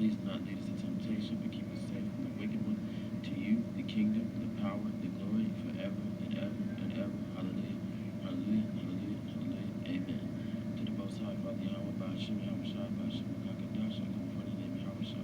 Please do not lead us into temptation, but keep us safe from the wicked one. To you, the kingdom, the power, the glory, forever and ever and ever. Hallelujah. Hallelujah. Hallelujah. Hallelujah. Amen. To the Most High, Father Yahweh, Ba'ashem, Yahushua, Ba'ashem, Kakadash, I come before the name of Yahushua.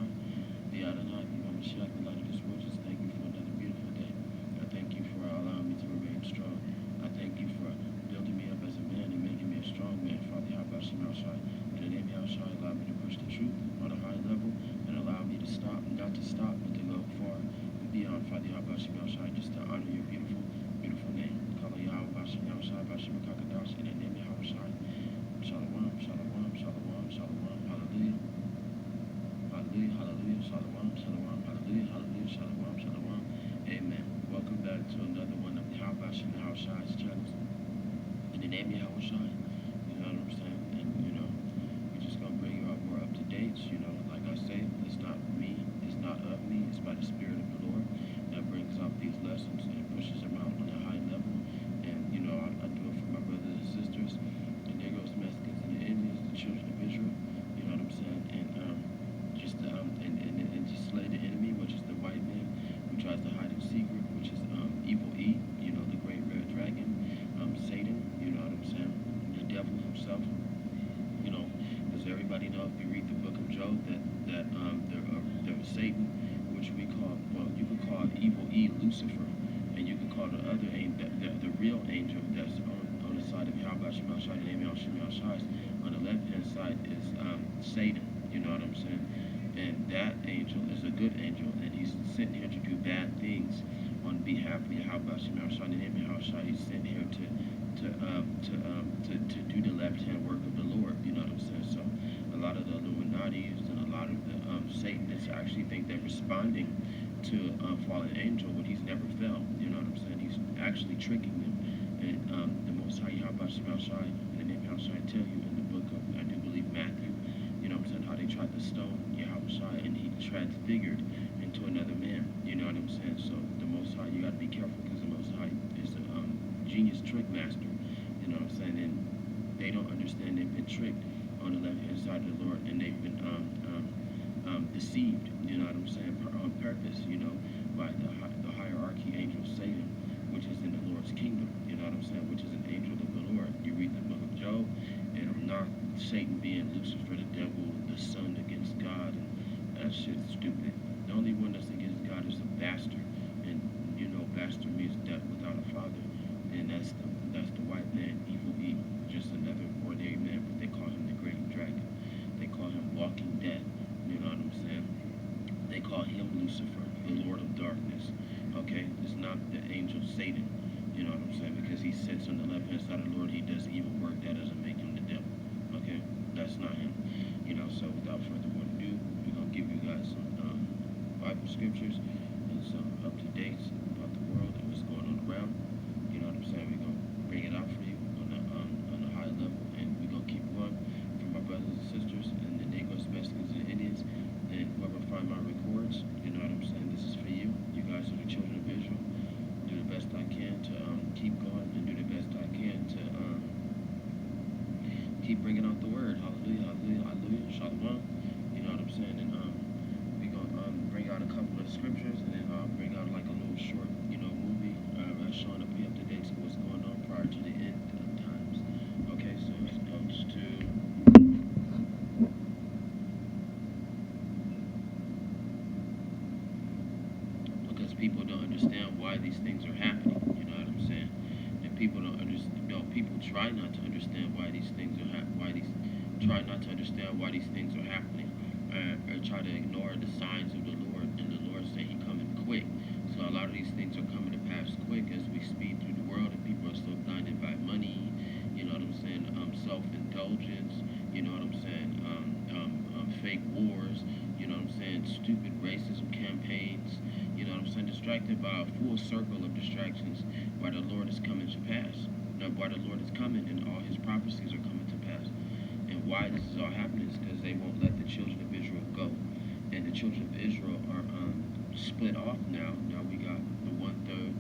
The Adonai, the Mashiach, the light of this world. Just thank you for another beautiful day. I thank you for allowing me to remain strong. I thank you for building me up as a man and making me a strong man, Father Yahweh, Ba'ashem, Yahushua. In the name of Yahushua, allow me to push the truth on a high level and allow me to stop, not to stop, but to go far and beyond, Father Yahweh, Ba'ashem, Yahushua, just to honor your beautiful, beautiful name. Call it Yahweh, Ba'ashem, Yahushua, Ba'ashem, Kakadash. In the name of Yahushua. Shalom, shalom, shalom, shalom, hallelujah. Hallelujah, hallelujah, shalom, shalom, hallelujah, hallelujah, shalom, shalom. Amen. Welcome back to another one of the How Bash and How Shai's channels. In the name of How Shai, you know what I'm saying? And, we're just going to bring you out more up to dates. Like I say, it's not me, it's not of me, it's by the Spirit of the Lord that brings out these lessons and pushes them out on a high level. And, I do it for my brothers and sisters, the Negroes, Mexicans, and the Indians, the children of Israel. You know what I'm saying? And just slay the enemy, which is the white man who tries to hide in secret, which is evil E, the great red dragon, Satan, you know what I'm saying? The devil himself, because everybody knows if you read the book of Job that there was Satan, which we call, you could call evil E Lucifer, and you could call the other the real angel that's on the side of Yahweh, Shemashai, the name of Shemashai, on the left hand side is Satan, you know what I'm saying? And that angel is a good angel, and he's sent here to do bad things on behalf of Yahweh, Shemashai, the name of Yahweh. He's sent here to do the left hand work of the Lord, you know what I'm saying? So a lot of the Illuminati's and a lot of the Satanists actually think they're responding to fallen angel when he's never fell, you know what I'm saying? He's actually tricking them. And the Most High Yahweh Shemashai, in the name of Yahweh, I tell you in the book of, I do believe, Matthew, you know what I'm saying, how they tried to stone Yahweh and he transfigured into another man, you know what I'm saying? So the Most High, you got to be careful because the Most High is a genius trick master, you know what I'm saying? And they don't understand they've been tricked on the left hand side of the Lord, and they've been deceived, you know what I'm saying, on purpose, by the hierarchy angel Satan, which is in the Lord's kingdom, you know what I'm saying, which is an angel of the Lord. You read the book of Job, and not Satan being Lucifer, the devil, the son against God, and that shit's stupid. The only one that's against God is a bastard, and bastard means death without a father, and that's the white man, evil E, just another ordinary man, but they call him the great dragon. They call him walking death, you know what I'm saying? They call him Lucifer, the Lord of darkness, okay? It's not the angel Satan, you know what I'm saying? Because he sits on the left-hand side of the Lord, he does evil work, that doesn't make him the devil, okay? That's not him, so without further ado, we're going to give you guys some Bible scriptures and some up-to-dates about the world and what's going on around, you know what I'm saying? We're going to bring it out for you on a high level, and we're going to keep going from my brothers and sisters and the Negroes, Mexicans, and Indians, and whoever find my records, you know what I'm saying? This is for you. You guys are the children of Israel. Do the best I can to keep going and do the best I can to keep bringing out the word. Hallelujah, hallelujah, hallelujah, shalom. You know what I'm saying? And we're going to bring out a couple of scriptures, and then bring out like a little short, movie showing up to date to what's going on prior to the end of times. Okay, so it goes to... because people don't understand why these things are happening, you know what I'm saying? And people don't understand, people try not to understand why these things are try not to understand why these things are happening, or try to ignore the signs of the Lord, and the Lord say he coming quick. So a lot of these things are coming to pass quick as we speed through the world, and people are so blinded by money, you know what I'm saying, self-indulgence, you know what I'm saying, fake wars, you know what I'm saying, stupid racism campaigns, you know what I'm saying, distracted by a full circle of distractions why the Lord is coming to pass. Why the Lord is coming and all his prophecies are coming to pass. And why this is all happening is because they won't let the children of Israel go. And the children of Israel are split off now. Now we got the 1/3.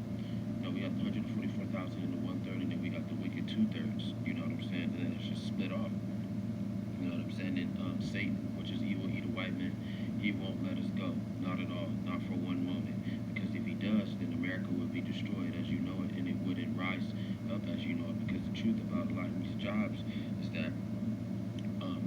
Now we got the 144,000 and the 1/3, and then we got the wicked 2/3. You know what I'm saying? And it's just split off. You know what I'm saying? And Satan, which is evil, the white man, he He won't let us go, not at all, not for one moment. Because if he does, then America would be destroyed as you know it, and it wouldn't rise up as you know it. Because the truth about a lot of these jobs is that um,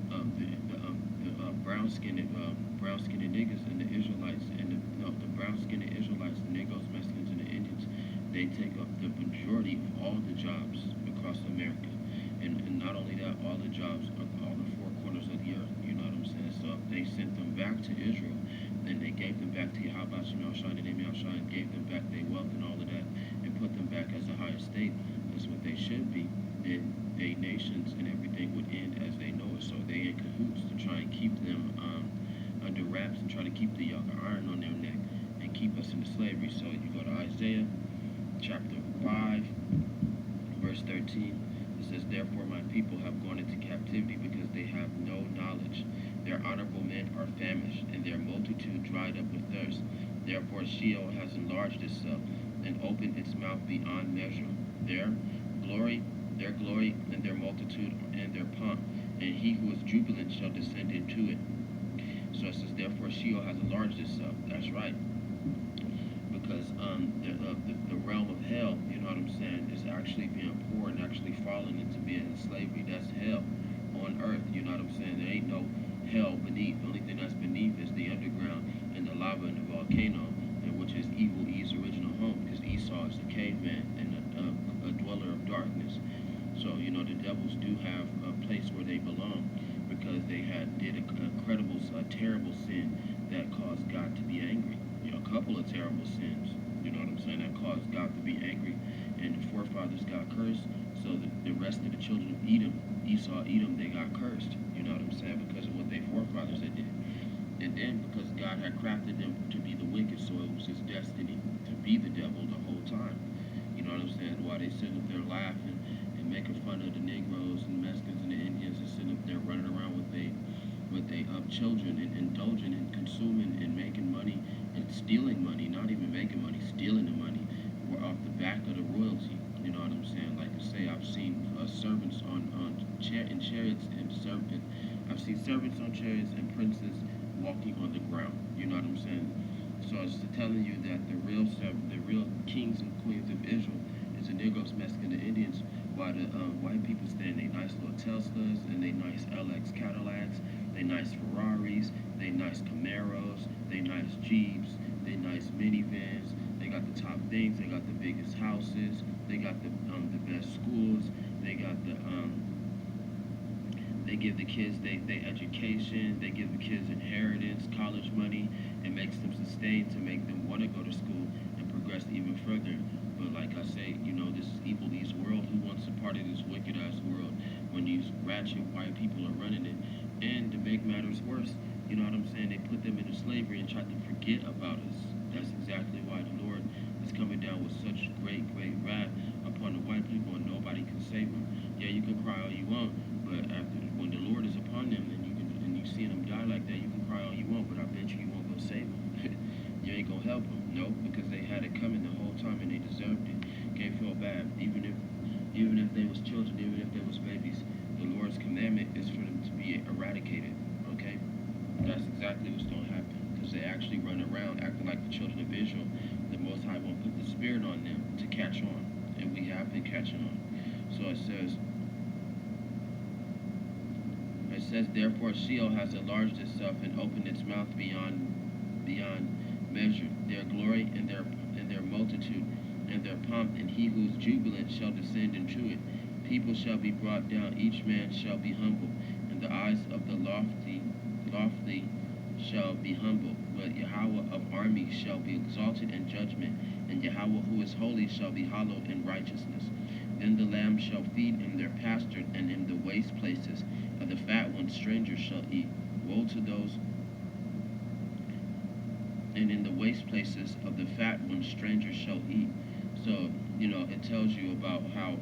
the brown skinned niggas and the Israelites and the no, the brown skinned Israelites, the Negroes, Mexicans, and the Indians, they take up the majority of all the jobs across America. And not only that, all the jobs, all the four corners of the earth. You know what I'm saying? So they sent them back to Israel, and they gave them back to Yahweh Shemel Shai, the name Yahshua, and gave them back their wealth and all of that, and put them back as a higher state. That's what they should be. Then they nations and everything would end as they know it. So they in cahoots to try and keep them under wraps and try to keep the yoke of iron on their neck and keep us into slavery. So you go to Isaiah chapter 5, verse 13. It says, therefore my people have gone into captivity because they have no knowledge. Their honorable men are famished, and their multitude dried up with thirst. Therefore Sheol has enlarged itself and opened its mouth beyond measure. Their glory, and their multitude, and their pomp, and he who is jubilant shall descend into it. So it says, therefore Sheol has enlarged itself. That's right. Because the realm of hell, you know what I'm saying, is actually being poor and actually falling into being in slavery. That's hell on earth, you know what I'm saying? There ain't no hell beneath. The only thing that's beneath is the underground and the lava and the volcano, and which is Evil Eve's original home, because Esau is a caveman and a dweller of darkness. So, you know, the devils do have a place where they belong because they did a incredible, terrible sin that caused God to be angry. You know, a couple of terrible sins, you know what I'm saying, that caused God to be angry, and the forefathers got cursed, so the rest of the children of Esau, Edom, they got cursed, you know what I'm saying, because of what their forefathers had did. And then because God had crafted them to be the wicked, so it was his destiny to be the devil the whole time. You know what I'm saying? While they sitting up there laughing and making fun of the Negroes and Mexicans and the Indians, and sitting up there running around with they children and indulging and consuming and making money and stealing money, not even making money, stealing the money, were off the back of the royalty. You know what I'm saying? Like I say, I've seen servants in chariots and I've seen servants on chariots and princes walking on the ground. You know what I'm saying? So it's telling you that the real kings and queens of Israel is the Negroes, Mexicans, and Indians, while the white people stay in they nice little Teslas and they nice LX Cadillacs, they nice Ferraris, they nice Camaros, they nice Jeeps, they nice minivans. They got the top things. They got the biggest houses. They got the best schools. They got they give the kids they education. They give the kids inheritance, college money. It makes them sustain to make them want to go to school and progress even further. But like I say, you know, this is Evil Eve's world. Who wants a part of this wicked ass world when these ratchet white people are running it? And to make matters worse, you know what I'm saying, they put them into slavery and tried to forget about us. That's exactly why the Lord is coming down with such great wrath upon the white people, and nobody can save them. Yeah, you can cry all you want, but when the Lord is upon them, and you see them die like that, you can cry all you want, but I bet you won't go save them. You ain't gonna help them, no, because they had it coming the whole time and they deserved it. Can't feel bad, even if they was children, even if they was babies. The Lord's commandment is for them to be eradicated. Okay, that's exactly what's gonna happen, because they actually run around acting like the children of Israel. The Most High won't put the Spirit on them to catch on, and we have been catching on. So it says, therefore Sheol has enlarged itself and opened its mouth beyond measure. Their glory and their multitude and their pomp, and he who is jubilant shall descend into it. People shall be brought down, each man shall be humble, and the eyes of the lofty shall be humble. But Yahweh of armies shall be exalted in judgment, and Yahweh who is holy shall be hallowed in righteousness. Then the lambs shall feed in their pasture, and in the waste places of the fat ones strangers shall eat. Woe to those, and in the waste places of the fat ones strangers shall eat. So, you know, it tells you about how,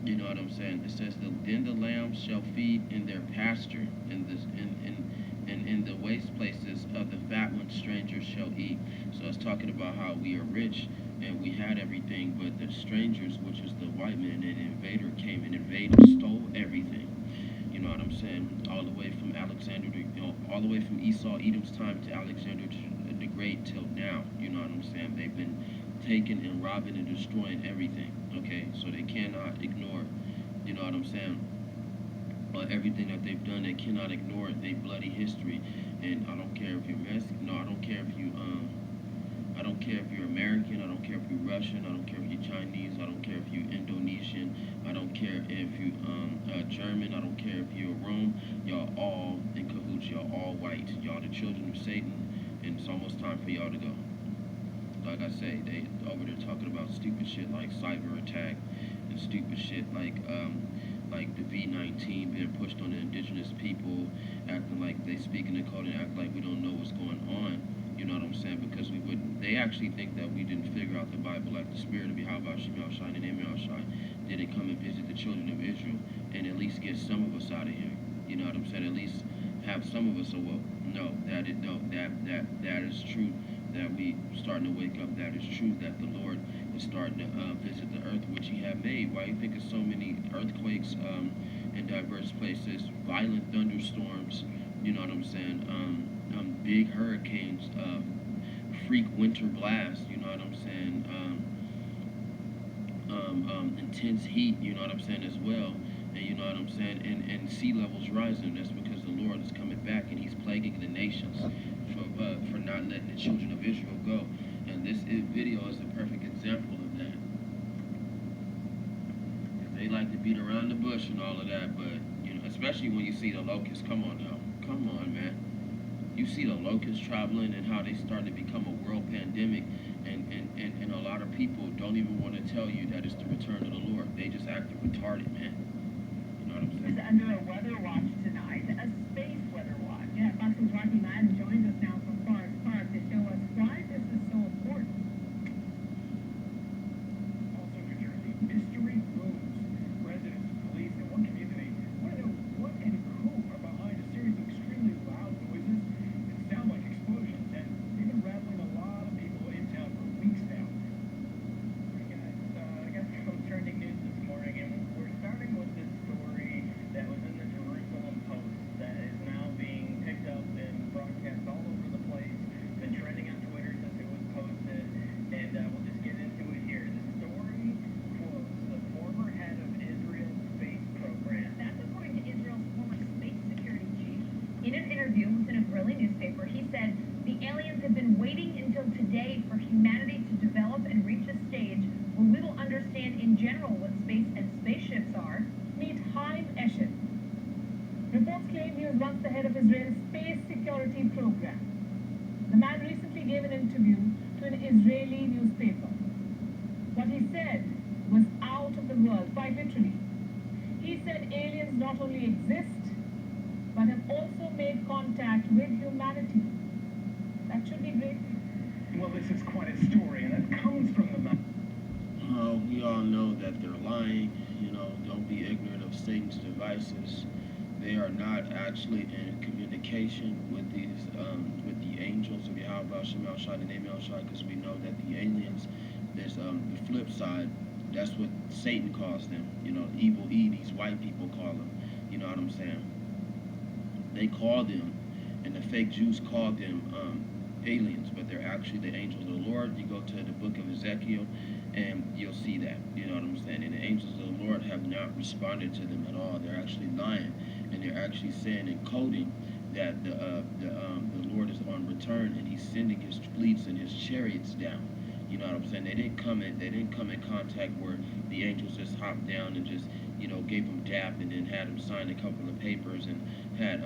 you know what I'm saying? It says, then the lambs shall feed in their pasture, and in the waste places of the fat ones strangers shall eat. So it's talking about how we are rich and we had everything, but the strangers, which is the white man, and invader came and invaded, stole everything. You know what I'm saying? All the way from Alexander the all the way from Esau, Edom's time to Alexander the Great till now. You know what I'm saying? They've been taking and robbing and destroying everything. Okay, so they cannot ignore. You know what I'm saying? Everything that they've done, they cannot ignore their bloody history. And I don't care if you're Mexican. No, I don't care if you I don't care if you're American. I don't care if you're Russian. I don't care if you're Chinese. I don't care if you're Indonesian. I don't care if you German. I don't care if you're Rome. Y'all all in cahoots. Y'all all white. Y'all the children of Satan, and it's almost time for y'all to go. Like I say, they over there talking about stupid shit like cyber attack and stupid shit like the V19 being pushed on the indigenous people, acting like they speak in the code and act like we don't know what's going on. You know what I'm saying? Because we wouldn't. They actually think that we didn't figure out the Bible, like the spirit of Yahweh Shemel Shai and Emel Shai didn't come and visit the children of Israel and at least get some of us out of here. You know what I'm saying? At least have some of us. So well, no, that is true. That we starting to wake up. That is true. That the Lord is starting to visit the earth which He had made. Why you think of so many earthquakes in diverse places, violent thunderstorms? You know what I'm saying? Big hurricanes, freak winter blasts. You know what I'm saying? Intense heat. You know what I'm saying as well. And you know what I'm saying? And sea levels rising. That's because the Lord is coming back and He's plaguing the nations for not letting the children of Israel go. And this video is a perfect example of that. They like to beat around the bush and all of that, but you know, especially when you see the locusts. Come on now, come on, man. You see the locusts traveling and how they start to become a world pandemic, and a lot of people don't even want to tell you that it's the return of the Lord. They just act retarded, man. You know what I'm saying? It's under a weather watch tonight, a space weather watch. Yeah, Fox News Rocky Madden joins us now from Forest Park to show us why this is so important. Also, New Jersey, mystery rooms. Residents, police, and one community want to know what and who are behind a series of extremely loud noises and sound like explosions, and they've been rattling a lot of people in town for weeks now. Hey guys, I got some trending news this morning, and we're starting with this story that was in the Jerusalem Post that is now being picked up and broadcast all over the place. Been trending on Twitter since it was posted, and we'll just get into it here. The story quotes the former head of Israel's space program. That's according to Israel's former space security chief. In an interview with an Israeli newspaper, he said the aliens have been waiting until today for humanity to develop and reach a stage where we will understand in general what space and spaceships are. Meet Haim Eshed. Reports claim he was once the head of Israel's space security program. The man recently gave an interview to an Israeli newspaper. What he said was out of the world, quite literally. He said aliens not only exist, but have also made contact with humanity. That should be great. Well, this is quite a story, and it comes from the man. We all know that they're lying. You know, don't be ignorant of Satan's devices. They are not actually in communication with with the angels of Yahweh Shemel Shai and Emel Shai, because we know that the aliens, there's the flip side. That's what Satan calls them. You know, evil E, these white people call them. You know what I'm saying? They call them, and the fake Jews call them aliens, but they're actually the angels of the Lord. You go to the book of Ezekiel, and you'll see that. You know what I'm saying? And the angels of the Lord have not responded to them at all. They're actually lying, and they're actually saying and coding that the Lord is on return, and He's sending His fleets and His chariots down. You know what I'm saying? They didn't come in contact where the angels just hopped down and just, you know, gave them dap and then had them sign a couple of papers and had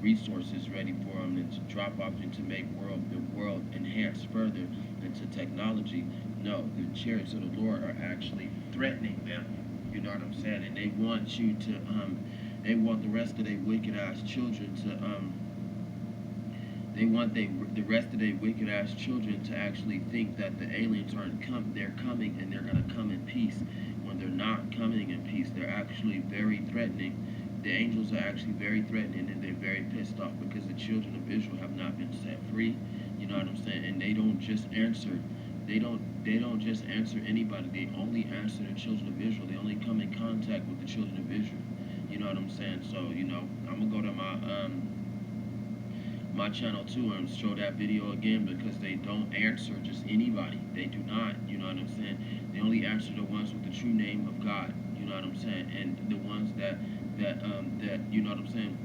resources ready for them and to drop off and to make the world enhance further into technology. No, the chariots of the Lord are actually threatening them. You know what I'm saying? And they want you to, they want the rest of their wicked ass children to, they want the rest of their wicked ass children to actually think that the aliens aren't they're coming and they're gonna come in peace, when they're not coming in peace. They're actually very threatening. The angels are actually very threatening, and they're very pissed off because the children of Israel have not been set free. You know what I'm saying? And they don't just answer. They don't just answer anybody. They only answer the children of Israel. They only come in contact with the children of Israel. You know what I'm saying? So, you know, I'm gonna go to my my channel too and show that video again, because they don't answer just anybody. They do not, you know what I'm saying? They only answer the ones with the true name of God, you know what I'm saying? And the ones that you know what I'm saying?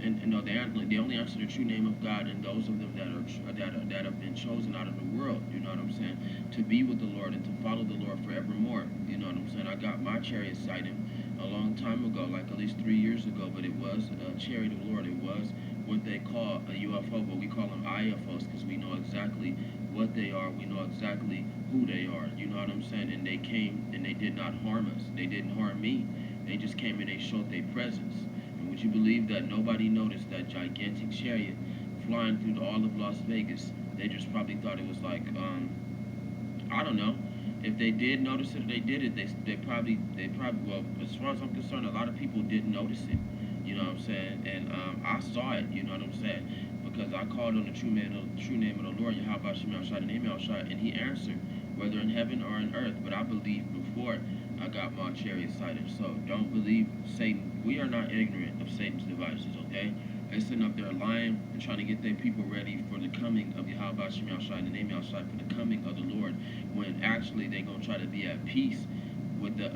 And no, they only answer the true name of God, and those of them that have been chosen out of the world, you know what I'm saying, to be with the Lord and to follow the Lord forevermore. You know what I'm saying? I got my chariot sighting a long time ago, like at least 3 years ago, but it was a chariot of the Lord. It was what they call a UFO, but we call them IFOs because we know exactly what they are. We know exactly who they are. You know what I'm saying? And they came and they did not harm us. They didn't harm me. They just came and they showed their presence. And would you believe that nobody noticed that gigantic chariot flying through all of Las Vegas? They just probably thought it was like, I don't know. If they did notice it, or they did it, they probably, well, as far as I'm concerned, a lot of people didn't notice it. You know what I'm saying? And I saw it. You know what I'm saying? Because I called on the true name of the Lord, Yahweh Shemel Shai, the name of Shai, and He answered, whether in heaven or on earth. But I believed before I got my chariot sighted. So don't believe Satan. We are not ignorant of Satan's devices. Okay? They sitting up there lying and trying to get their people ready for the coming of Yahweh Shemel Shai, the name of Shai, for the coming of the Lord, when actually they're gonna try to be at peace with the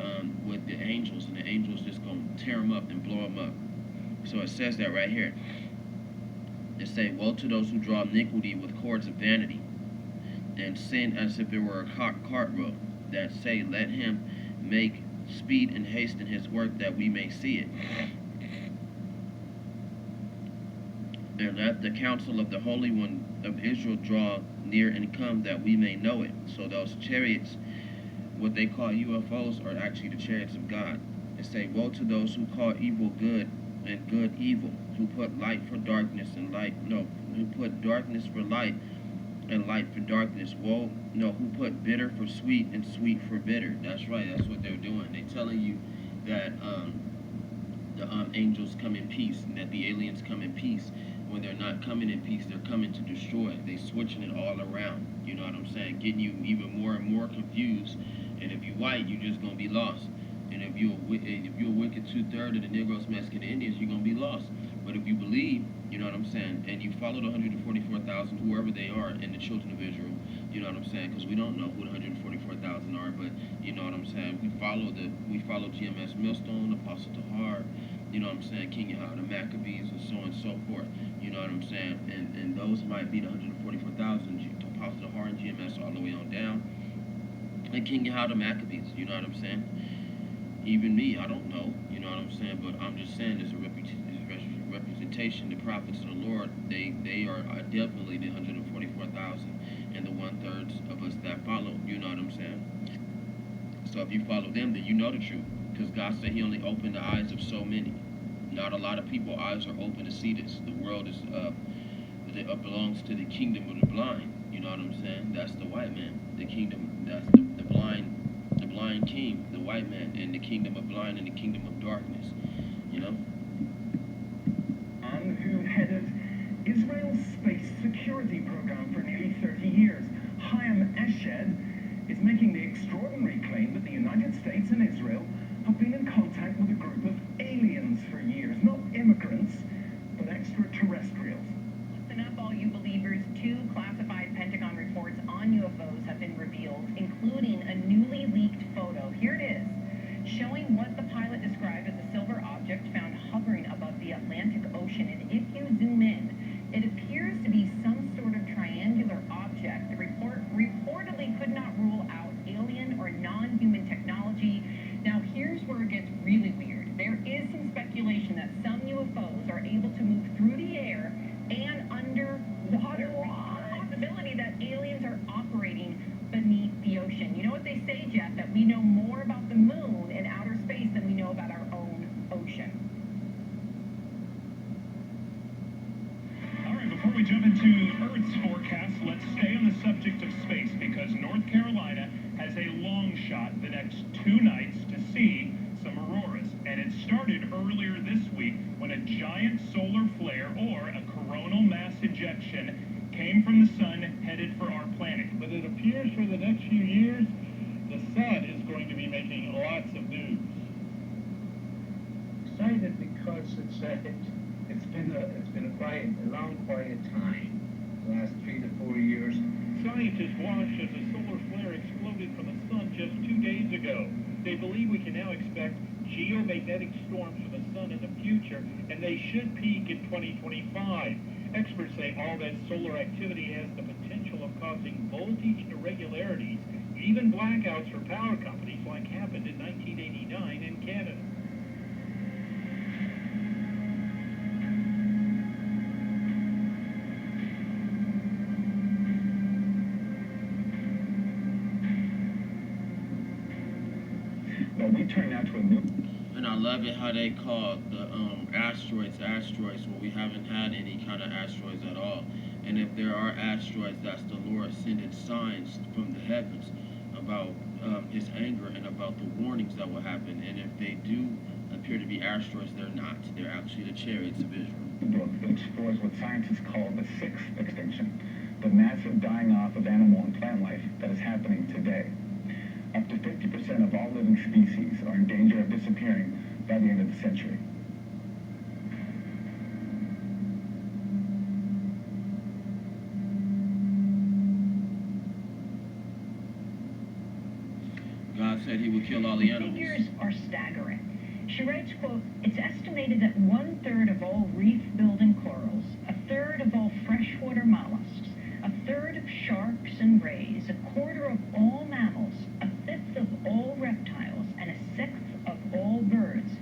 angels, and the angels just gonna tear them up and blow them up. So it says that right here. It say, woe to those who draw iniquity with cords of vanity, and sin as if it were a cart rope, that say, let him make speed and haste in his work, that we may see it. And let the counsel of the Holy One of Israel draw near and come, that we may know it. So those chariots, what they call UFOs, are actually the chariots of God. It say, woe to those who call evil good and good evil, who put light for darkness and who put darkness for light and light for darkness. Who put bitter for sweet and sweet for bitter. That's right, that's what they're doing. They're telling you that the angels come in peace, and that the aliens come in peace. When they're not coming in peace, they're coming to destroy. They're switching it all around. You know what I'm saying? Getting you even more and more confused. And if you white, you're just gonna be lost. And if you're a wicked 2/3 of the Negroes, Mexicans, and Indians, you're gonna be lost. But if you believe, you know what I'm saying, and you follow the 144,000, whoever they are, and the children of Israel, you know what I'm saying, because we don't know who the 144,000 are, but you know what I'm saying. We follow GMS Millstone, Apostle Tahar, you know what I'm saying, King Yahweh, the Maccabees, and so on and so forth. You know what I'm saying, and those might be the 144,000, Apostle Tahar and GMS all the way on down, and King Yahweh, the Maccabees. You know what I'm saying. Even me, I don't know, you know what I'm saying, but I'm just saying there's a representation. The prophets of the Lord, they are definitely the 144,000 and the 1/3 of us that follow, you know what I'm saying. So if you follow them, then you know the truth, because God said He only opened the eyes of so many. Not a lot of people's eyes are open to see this. The world is belongs to the kingdom of the blind. You know what I'm saying? That's the white man. The kingdom, that's the blind king, the white man, and the kingdom of blind and the kingdom of darkness. You know? Who headed Israel's space security program for nearly 30 years, Chaim Eshed, is making the extraordinary claim that the United States and Israel have been in contact with a group of aliens for years. Not immigrants, but extraterrestrials. Listen up, all you believers. 2 classified Pentagon reports on UFOs have been revealed, including a newly leaked photo. Here it is, showing what the pilot described as a silver object found hovering above the Atlantic Ocean. And if you zoom in, it appears to be some sort of triangular object. The report reportedly could not rule out alien or non-human technology. Now, here's where it gets really weird. There is some speculation that some UFOs are able to move through the air and underwater. The possibility that aliens are operating beneath the ocean. You know what they say, Jeff, that we know more about the moon and outer space than we know about our own ocean. All right, before we jump into Earth's forecast, let's stay on the subject of space, because North Carolina has a long shot the next 2 nights to see some auroras. And it started earlier this week when a giant solar flare, or a coronal mass ejection, came from the sun headed for our planet. But it appears for the next few years, the sun is going to be making lots of news. Excited because it's been a quiet, a found quiet time. The last 3 to 4 years. Scientists watched as a solar flare exploded from the sun just 2 days ago. They believe we can now expect geomagnetic storms from the sun in the future, and they should peak in 2025. Experts say all that solar activity has the potential of causing voltage irregularities, even blackouts for power companies like happened in 1989 in Canada. Well, we turn now to a new. And I love it how they call the asteroids when we haven't had any kind of asteroids at all. And if there are asteroids, that's the Lord sending signs from the heavens about his anger and about the warnings that will happen. And if they do appear to be asteroids, they're not. They're actually the chariots of Israel. Book that explores what scientists call the sixth extinction, the massive dying off of animal and plant life that is happening today. Up to 50% of all living species are in danger of disappearing by the end of the century. God said he would kill all the animals. The figures are staggering. She writes, quote, "It's estimated that 1/3 of all reef-building corals, 1/3 of all freshwater mollusks, 1/3 of sharks and rays, 1/4 of all mammals, 1/5 of all reptiles, and 1/6 of all birds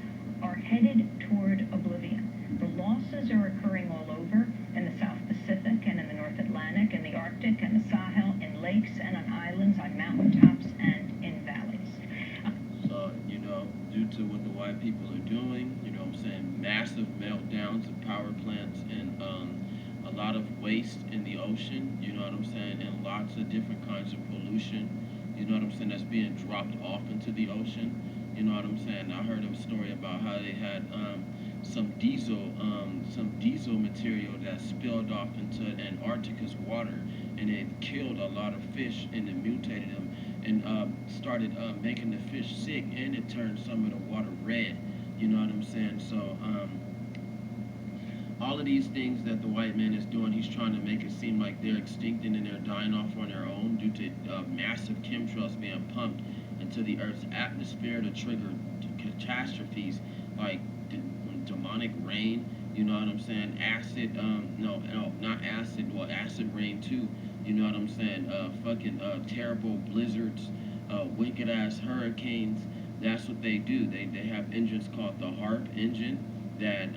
are headed toward oblivion. The losses are occurring all over, in the South Pacific and in the North Atlantic, in the Arctic and the Sahel, in lakes and on islands, on mountaintops and in valleys." So, due to what the white people are doing, what I'm saying, massive meltdowns of power plants and a lot of waste in the ocean, you know what I'm saying, and lots of different kinds of pollution, you know what I'm saying, that's being dropped off into the ocean, you know what I'm saying. I heard a story about how they had some diesel material that spilled off into Antarctica's water, and it killed a lot of fish and it mutated them and started making the fish sick, and it turned some of the water red, you know what I'm saying. So all of these things that the white man is doing, he's trying to make it seem like they're extincting and they're dying off on their own due to massive chemtrails being pumped into the Earth's atmosphere to trigger catastrophes like demonic rain, you know what I'm saying, acid, no, not acid, well, acid rain too, you know what I'm saying, terrible blizzards, wicked ass hurricanes. That's what they do. They have engines called the HARP engine that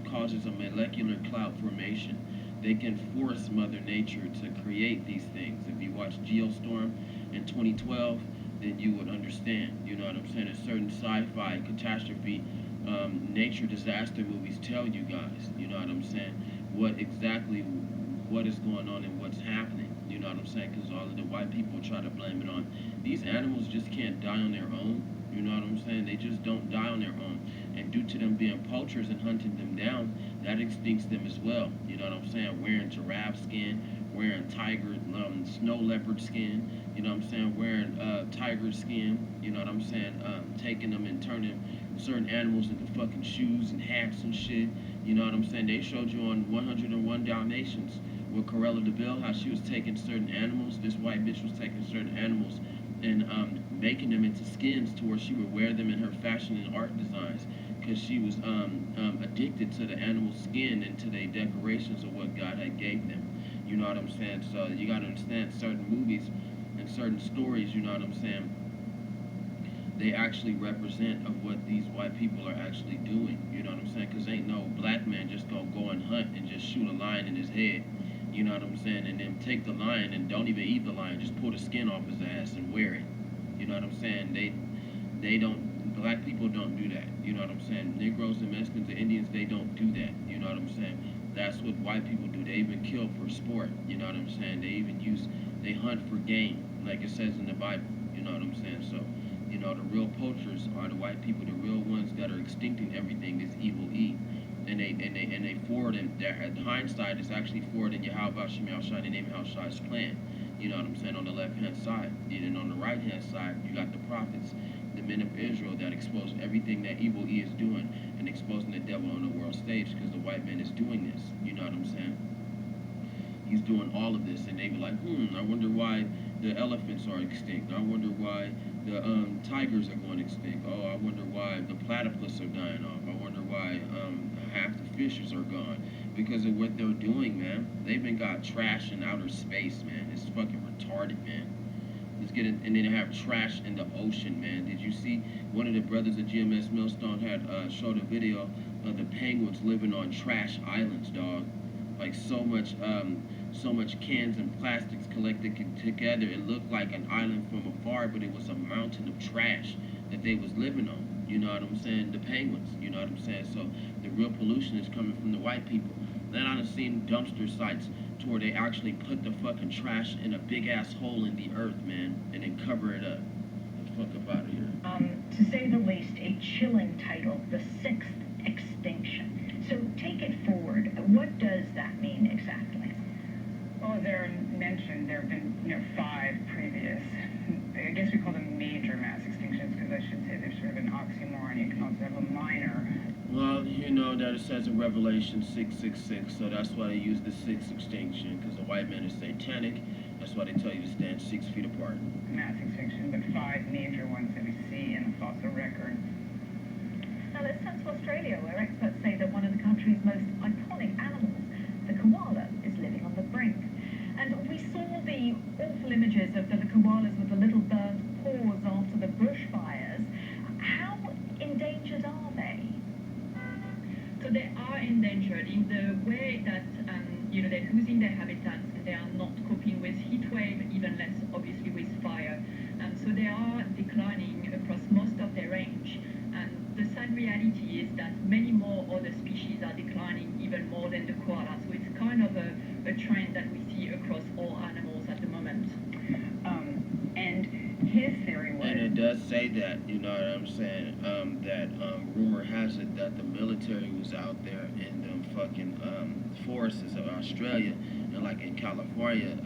causes a molecular cloud formation. They can force Mother Nature to create these things. If you watch Geostorm in 2012, then you would understand. You know what I'm saying? A certain sci-fi catastrophe, nature disaster movies tell you guys. You know what I'm saying? What is going on and what's happening. You know what I'm saying? Because all of the white people try to blame it on these animals. Just can't die on their own. You know what I'm saying? They just don't die on their own. And due to them being poachers and hunting them down, that extincts them as well. You know what I'm saying? Wearing giraffe skin, wearing tiger, snow leopard skin. You know what I'm saying? Wearing tiger skin. You know what I'm saying? Taking them and turning certain animals into fucking shoes and hats and shit. You know what I'm saying? They showed you on 101 Dalmatians with Corella DeVille how she was taking certain animals. This white bitch was taking certain animals and making them into skins to where she would wear them in her fashion and art designs because she was addicted to the animal skin and to their decorations of what God had gave them. You know what I'm saying? So you got to understand certain movies and certain stories, you know what I'm saying, they actually represent of what these white people are actually doing. You know what I'm saying? Because ain't no black man just gonna go and hunt and just shoot a lion in his head. You know what I'm saying? And then take the lion and don't even eat the lion. Just pull the skin off his ass and wear it. You know what I'm saying? They don't, black people don't do that. You know what I'm saying? Negroes and Mexicans and Indians, they don't do that. You know what I'm saying? That's what white people do. They even kill for sport. You know what I'm saying? They hunt for game, like it says in the Bible. You know what I'm saying? So, you know, the real poachers are the white people. The real ones that are extincting everything is evil E. And they forward in their hindsight is actually forward in Yahweh Shemel Shai, the name of Shai's plan. You know what I'm saying, on the left hand side. And on the right hand side, you got the prophets, the men of Israel that expose everything that evil E is doing and exposing the devil on the world stage because the white man is doing this. You know what I'm he's doing all of this, and they be like, I wonder why the elephants are extinct. I wonder why the tigers are going extinct. Oh, I wonder why the platypus are dying off. I wonder why half the fishes are gone because of what they're doing, man. They've been got trash in outer space, man. It's fucking retarded, man. Let's get it, and then they have trash in the ocean, man. Did you see one of the brothers of GMS Millstone had showed a video of the penguins living on trash islands, dog? Like so much cans and plastics collected together. It looked like an island from afar, but it was a mountain of trash that they was living on. You know what I'm saying? The penguins. You know what I'm saying? So the real pollution is coming from the white people. Then I've seen dumpster sites to where they actually put the fucking trash in a big ass hole in the earth, man, and then cover it up. Get the fuck up out of here. To say the least, a chilling title, the sixth extinction. So take it forward. What does that mean exactly? Well, as Aaron mentioned, there have been, 5 previous, I guess we call them major mass extinctions, because I should say there's sort of an oxymoron. You can also have a minor. Well, you know that it says in Revelation 666, so that's why they use the sixth extinction, because the white man is satanic. That's why they tell you to stand 6 feet apart. Mass extinction, but 5 major ones that we see in the fossil record. Now let's turn to Australia, where experts say that one of the country's most iconic animals, the koala, is living on the brink. And we saw the awful images of the koalas with the little burnt paws after the bushfires. How endangered are they? So they are endangered in the way that, they're losing their habitats. They are not coping with heat wave, even less obviously with fire. So they are declining across most of their range. And the sad reality is that many more other species are declining even more than the koala. So it's kind of a trend that we see across all animals at the moment. And his theory was... And it does say that, you know what I'm saying, that rumor has it that the military was out there in them fucking forests of Australia and like in California,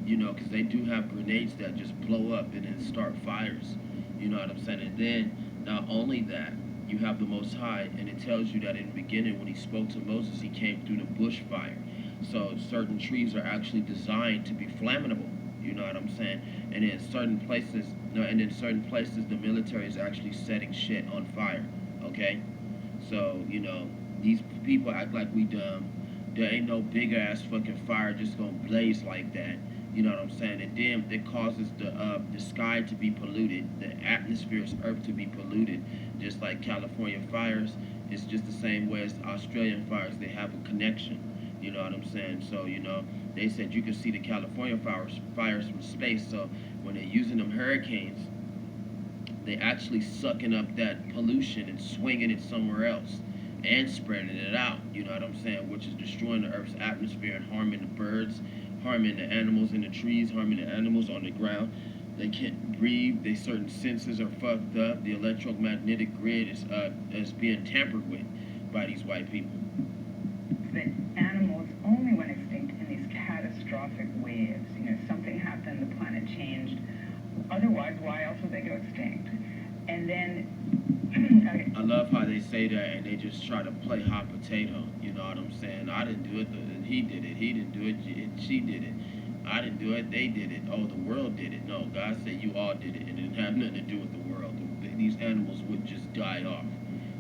because they do have grenades that just blow up and then start fires. You know what I'm saying? And then, not only that, you have the Most High, and it tells you that in the beginning when he spoke to Moses, he came through the bushfire. So certain trees are actually designed to be flammable. You know what I'm saying? And in certain places, the military is actually setting shit on fire. Okay? So, these people act like we dumb. There ain't no big ass fucking fire just gonna blaze like that. You know what I'm saying? And then it causes the sky to be polluted, the atmosphere's earth to be polluted. Just like California fires, it's just the same way as Australian fires. They have a connection. You know what I'm saying? So, they said you could see the California fires from space. So when they're using them hurricanes, they actually sucking up that pollution and swinging it somewhere else and spreading it out. You know what I'm saying? Which is destroying the Earth's atmosphere and harming the birds, harming the animals in the trees, harming the animals on the ground. They can't breathe. Their certain senses are fucked up. The electromagnetic grid is being tampered with by these white people. That animals only went extinct in these catastrophic waves. Something happened, the planet changed. Otherwise, why else would they go extinct? And then, okay. I love how they say that and they just try to play hot potato. You know what I'm saying? I didn't do it. He did it. He didn't do it. She did it. I didn't do it. They did it. Oh, the world did it. No, God said you all did it. And it didn't have nothing to do with the world. These animals would just die off.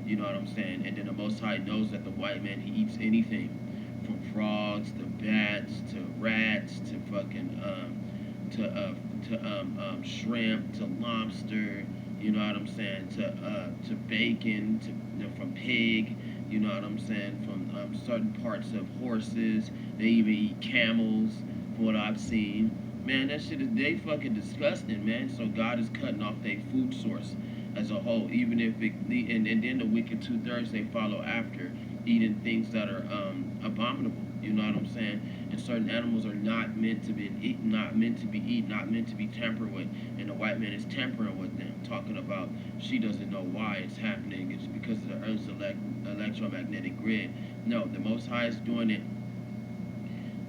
You know what I'm saying? And then the Most High knows that the white man, he eats anything. From frogs to bats to rats to fucking shrimp to lobster. You know what I'm saying? To bacon, from pig. You know what I'm saying? From certain parts of horses. They even eat camels, from what I've seen. Man, that shit is they fucking disgusting, man. So God is cutting off their food source as a whole. Even if and then the wicked 2/3 they follow after, eating things that are abominable. You know what I'm saying? And certain animals are not meant to be eaten, not meant to be eaten, not meant to be tampered with. And the white man is tampering with them, talking about she doesn't know why it's happening. It's because of the Earth's electromagnetic grid. No, the Most High is doing it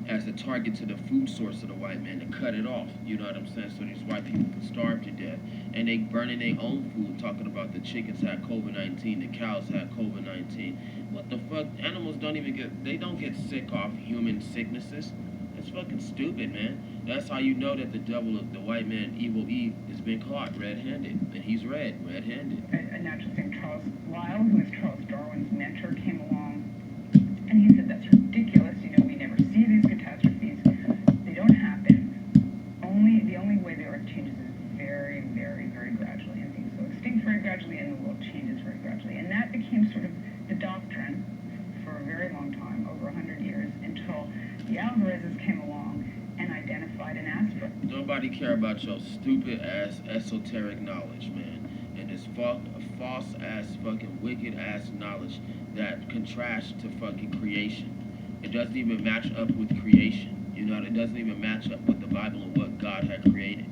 as a target to the food source of the white man to cut it off. You know what I'm saying? So these white people can starve to death. And they burning their own food, talking about the chickens had COVID-19, the cows had COVID-19. What the fuck? Animals don't get sick off human sicknesses. It's fucking stupid, man. That's how you know that the devil, the white man, evil E, has been caught red-handed, and he's red-handed. An interesting Charles Lyell, who is Charles Darwin's mentor, came along, and he said that's ridiculous. You know, we never see these catastrophes. They don't happen. The only way the Earth changes is very, very, very gradually, and things go extinct very gradually, and the world changes very gradually. And that became sort of the doctrine for a very long time, over 100 years, until the Alvarezes came along and identified an asteroid. Nobody care about your stupid ass esoteric knowledge, man, and this false ass fucking wicked ass knowledge that contrasts to fucking creation. It doesn't even match up with creation. You know, it doesn't even match up with the Bible and what God had created.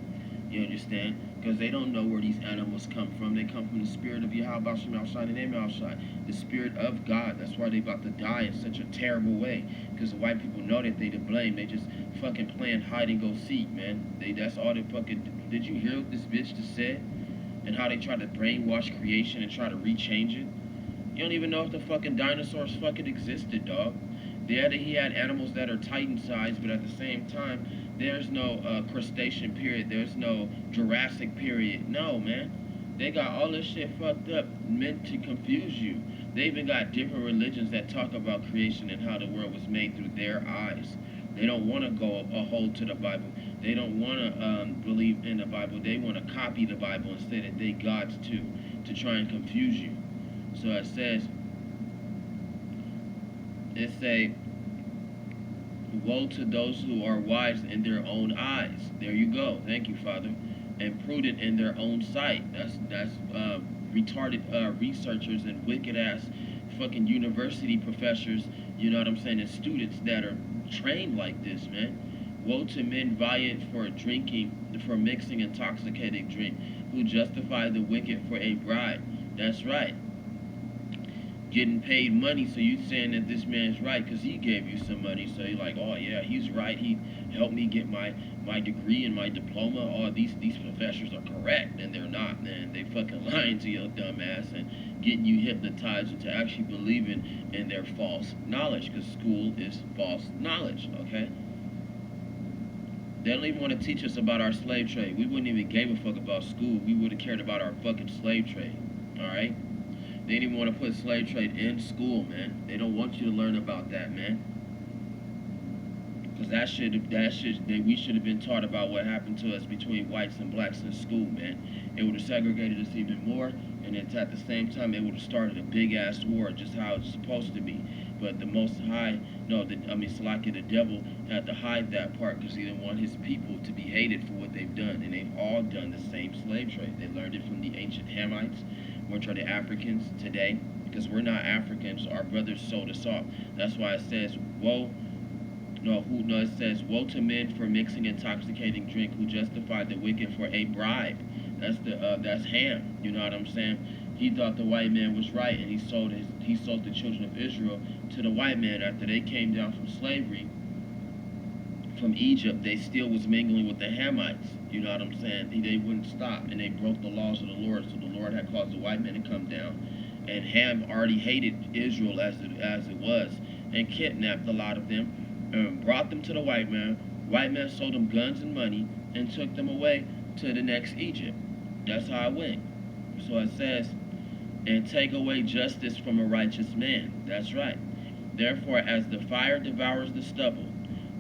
You understand? Because they don't know where these animals come from. They come from the spirit of Yahweh Shai and Name Shai, the spirit of God. That's why they about to die in such a terrible way. Because the white people know that they to blame. They just fucking playing hide and go seek, man. That's all they fucking. Did you hear what this bitch just said? And how they try to brainwash creation and try to rechange it? You don't even know if the fucking dinosaurs fucking existed, dog. Yeah, he had animals that are titan sized, but at the same time, there's no crustacean period. There's no Jurassic period. No, man. They got all this shit fucked up, meant to confuse you. They even got different religions that talk about creation and how the world was made through their eyes. They don't want to go a hold to the Bible. They don't want to believe in the Bible. They want to copy the Bible and say that they gods too, to try and confuse you. So it says, woe to those who are wise in their own eyes. There you go. Thank you, Father. And prudent in their own sight. That's retarded researchers and wicked ass fucking university professors. You know what I'm saying? And students that are trained like this, man. Woe to men valiant for mixing intoxicating drink, who justify the wicked for a bribe. That's right. Getting paid money, so you saying that this man's right because he gave you some money, so you're like, oh yeah, he's right, he helped me get my degree and my diploma. Oh, these professors are correct, and they're not, man. They fucking lying to your dumb ass and getting you hypnotized into actually believing in their false knowledge, because school is false knowledge, okay? They don't even want to teach us about our slave trade. We wouldn't even give a fuck about school. We would have cared about our fucking slave trade, all right? They didn't even want to put slave trade in school, man. They don't want you to learn about that, man. Because we should have been taught about what happened to us between whites and blacks in school, man. It would have segregated us even more, and at the same time, it would have started a big-ass war, just how it's supposed to be. But the Most High, Salaki, the devil, had to hide that part because he didn't want his people to be hated for what they've done. And they've all done the same slave trade. They learned it from the ancient Hamites, which are the Africans today, because we're not Africans. Our brothers sold us off. That's why it says, it says, woe to men for mixing intoxicating drink, who justify the wicked for a bribe. That's Ham. You know what I'm saying? He thought the white man was right, and he sold the children of Israel to the white man after they came down from slavery from Egypt. They still was mingling with the Hamites. You know what I'm saying? They wouldn't stop, and they broke the laws of the Lord. So the Lord had caused the white man to come down, and Ham already hated Israel as it was, and kidnapped a lot of them, and brought them to the white man. White man sold them guns and money, and took them away to the next Egypt. That's how it went. So it says, and take away justice from a righteous man. That's right. Therefore, as the fire devours the stubble,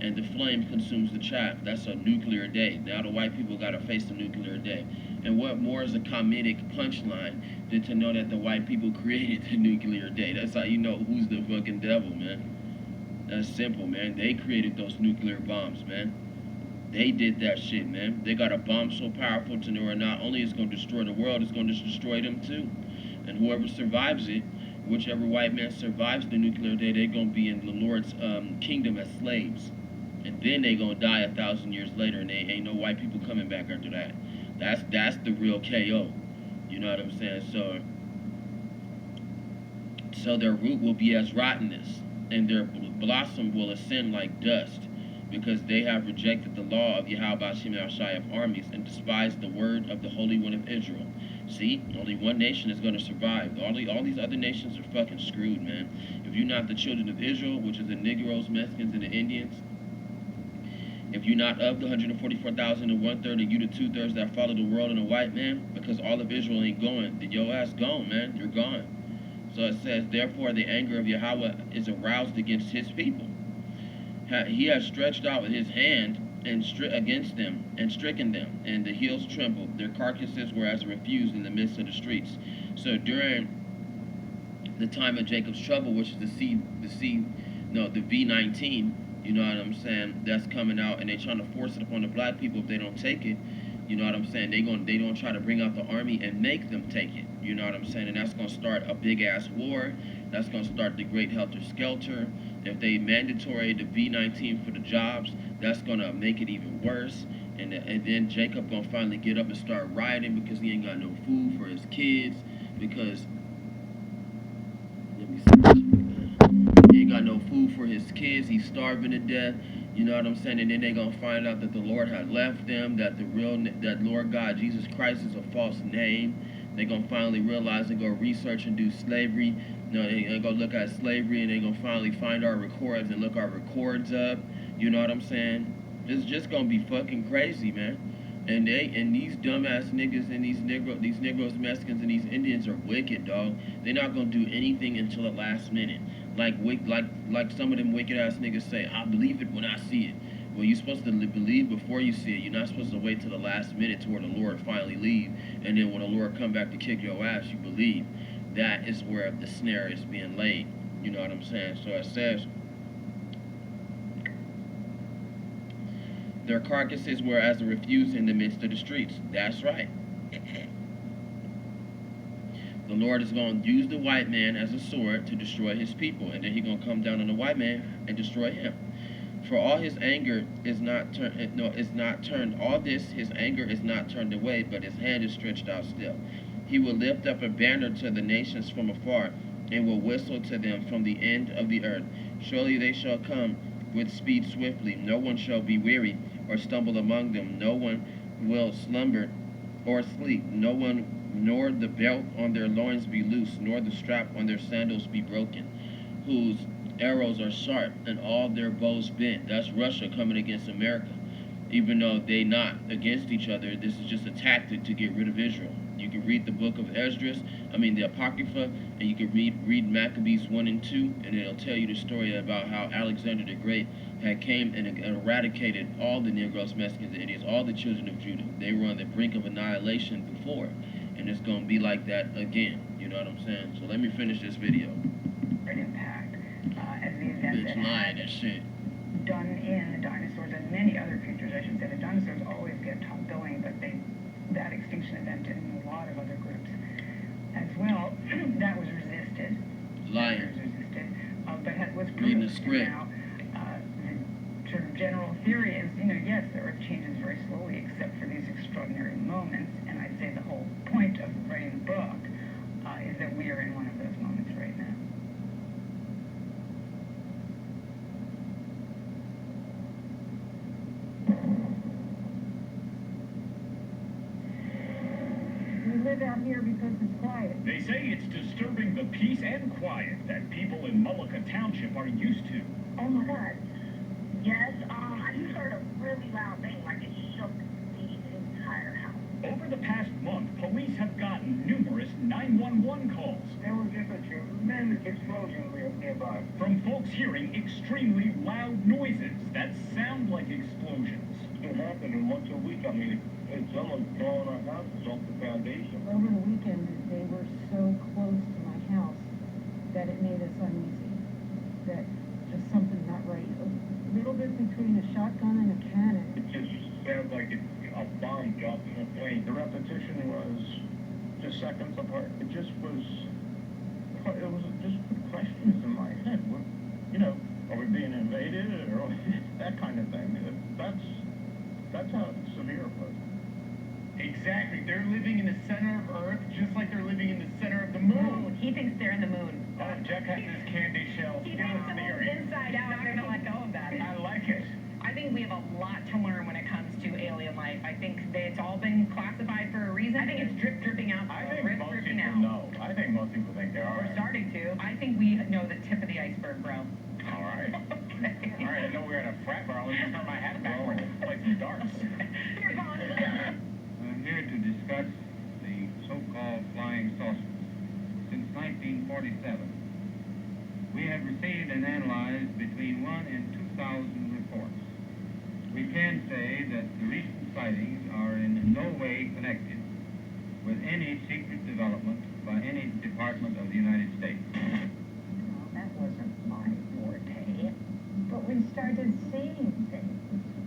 and the flame consumes the chaff. That's a nuclear day. Now the white people got to face the nuclear day. And what more is a comedic punchline than to know that the white people created the nuclear day? That's how you know who's the fucking devil, man. That's simple, man. They created those nuclear bombs, man. They did that shit, man. They got a bomb so powerful to know not only it's going to destroy the world, it's going to destroy them too. And whoever survives it, whichever white man survives the nuclear day, they're going to be in the Lord's kingdom as slaves. And then they gonna die 1,000 years later, and they ain't no white people coming back after that. That's the real KO. You know what I'm saying? So their root will be as rottenness, and their blossom will ascend like dust, because they have rejected the law of Yahweh Shai of armies and despised the word of the Holy One of Israel. See, only one nation is going to survive. All these other nations are fucking screwed, man. If you're not the children of Israel, which is the Negroes, Mexicans, and the Indians, If you're not of the 144,000 and one-third, and you the two-thirds that follow the world and the white man, because all of Israel ain't going, then your ass gone, man. You're gone. So it says, therefore the anger of Yahweh is aroused against his people. He has stretched out his hand and against them and stricken them, and the hills trembled. Their carcasses were as refuse in the midst of the streets. So during the time of Jacob's trouble, which is the V19, you know what I'm saying, that's coming out, and they're trying to force it upon the black people if they don't take it. You know what I'm saying? They don't try to bring out the army and make them take it. You know what I'm saying? And that's gonna start a big ass war. That's gonna start the great helter skelter. If they mandatory the V19 for the jobs, that's gonna make it even worse. And then Jacob gonna finally get up and start rioting because he ain't got no food for his kids. Because let me see. He ain't got no food for his kids. He's starving to death. You know what I'm saying? And then they're going to find out that the Lord had left them, that that Lord God, Jesus Christ, is a false name. They're going to finally realize and go research and do slavery. You know, they're going to look at slavery, and they're going to finally find our records and look our records up. You know what I'm saying? It's just going to be fucking crazy, man. And these dumbass niggas and these Negroes, Mexicans, and these Indians are wicked, dog. They're not going to do anything until the last minute. Like some of them wicked ass niggas say, I believe it when I see it. Well, you're supposed to believe before you see it. You're not supposed to wait till the last minute to where the Lord finally leave, and then when the Lord come back to kick your ass, you believe. That is where the snare is being laid. You know what I'm saying? So it says, their carcasses were as a refuse in the midst of the streets. That's right. The Lord is going to use the white man as a sword to destroy his people, and then he's going to come down on the white man and destroy him. For all his anger is not turned. All this, his anger is not turned away, but his hand is stretched out still. He will lift up a banner to the nations from afar, and will whistle to them from the end of the earth. Surely they shall come with speed swiftly. No one shall be weary or stumble among them. No one will slumber or sleep. No one, nor the belt on their loins be loose, nor the strap on their sandals be broken, whose arrows are sharp and all their bows bent. That's Russia coming against America. Even though they not against each other, this is just a tactic to get rid of Israel. You can read the book of the Apocrypha, and you can read Maccabees 1 and 2, and it'll tell you the story about how Alexander the Great had came and eradicated all the Negroes, Mexicans, and Indians, all the children of Judah. They were on the brink of annihilation before, and it's going to be like that again. You know what I'm saying? So let me finish this video. Impact as the event that lying and shit. Done in the dinosaurs and many other creatures, I should say. The dinosaurs always get top billing, but that extinction event did in a lot of other groups as well. That was resisted. Lying. That was resisted, but was reading the proved. script. Now, the sort of general theory is, yes, the Earth changes very slowly, except for these extraordinary moments. And I'd say the whole point of writing the book is that we are in one of those moments right now. We live out here because it's quiet. They say it's disturbing the peace and quiet that people in Mullica Township are used to. Oh my God. Yes, I just heard a really loud thing, like it shook the entire house. Over the past month, police have gotten numerous 911 calls. There was just a tremendous explosion nearby. From folks hearing extremely loud noises that sound like explosions. It happened once a week. I mean, it's almost blowing our houses off the foundation. Over the weekend, they were so close to my house that it made us uneasy. That just something's not right. A little bit between a shotgun and a cannon. It just sounds like a bomb dropped in a plane. The repetition was just seconds apart. It just put questions in my head. Are we being invaded or that kind of thing? That's how severe it was. Exactly. They're living in the center of Earth, just like they're living in the center of the moon. He thinks they're in the moon. Oh, Jack has this candy shell. He thinks the moon's inside out. I'm not going to let go of that. I like it. I think we have a lot to learn when it comes to alien life. I think that it's all been classified for a reason. I think it's dripping out. I think most people know. I think most people think they are. We're starting to. I think we know the tip of the iceberg, bro. All right. Okay. All right, I know we're at a frat bar. Let me turn my hat backwards. analyze between 1 and 2,000 reports. We can say that the recent sightings are in no way connected with any secret development by any department of the United States. Well, that wasn't my forte, but we started seeing things.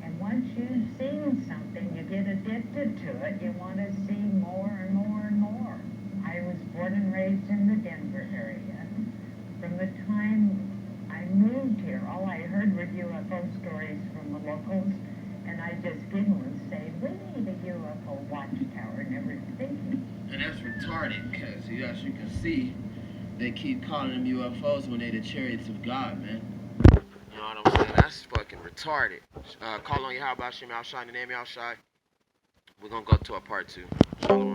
And once you've seen something, you get addicted to it. You want to see more and more and more. I was born and raised in the Denver area. From the time I moved here, all I heard were UFO stories from the locals, and I just giggle and say, we need a UFO watchtower, never thinking. And that's retarded, because as you can see, they keep calling them UFOs when they the chariots of God, man. You know what I'm saying? That's fucking retarded. Call on Yahweh Shem Al Shai, the name Al Shai. We're gonna go to a part 2. Shalom.